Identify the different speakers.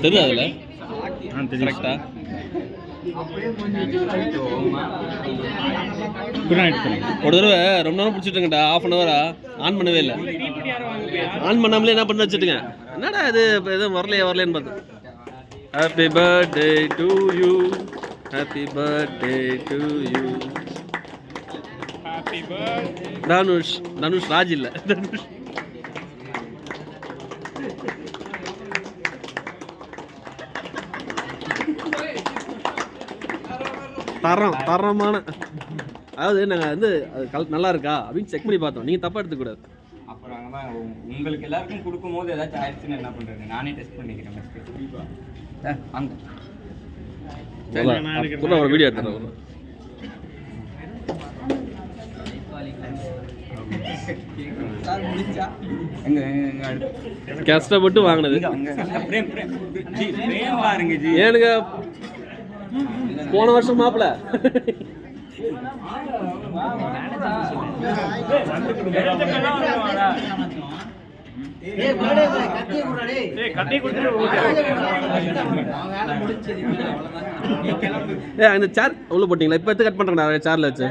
Speaker 1: தெரியாதுல்ல கரெக்டா ஒரு தடவை ரொம்ப நேரம் பிடிச்சிட்டுங்கடா. ½ அன் ஹவரா ஆன் பண்ணவே இல்லை. ஆன் பண்ணாமலே என்ன பண்ண வச்சுட்டுங்க. என்னடா இது எதுவும் வரலையேன்னு பார்த்தேன். Happy birthday to you, happy birthday to you. Dhanush Raj இல்லை, தனுஷ். தரமான, அதாவது நாங்கள் வந்து அது நல்லா இருக்கா அப்படின்னு செக் பண்ணி பார்த்தோம். நீங்கள் தப்பாக எடுத்துக்கூடாது.
Speaker 2: அப்புறம் உங்களுக்கு எல்லாருக்கும் கொடுக்கும்போது ஏதாச்சும் ஆயிடுச்சுன்னு என்ன பண்ணுறது? நானே டெஸ்ட் பண்ணிக்கிறேன்.
Speaker 1: ஒரு வீடியோ எடுத்துறேன். கஷ்டப்பட்டு வாங்கினது ஏனுங்க. போன வருஷம் மாப்பிள்ள இந்த சேர் உள்ள போட்டீங்களா? இப்ப எடுத்து கட் பண்றேன் சேர்ல வச்சு.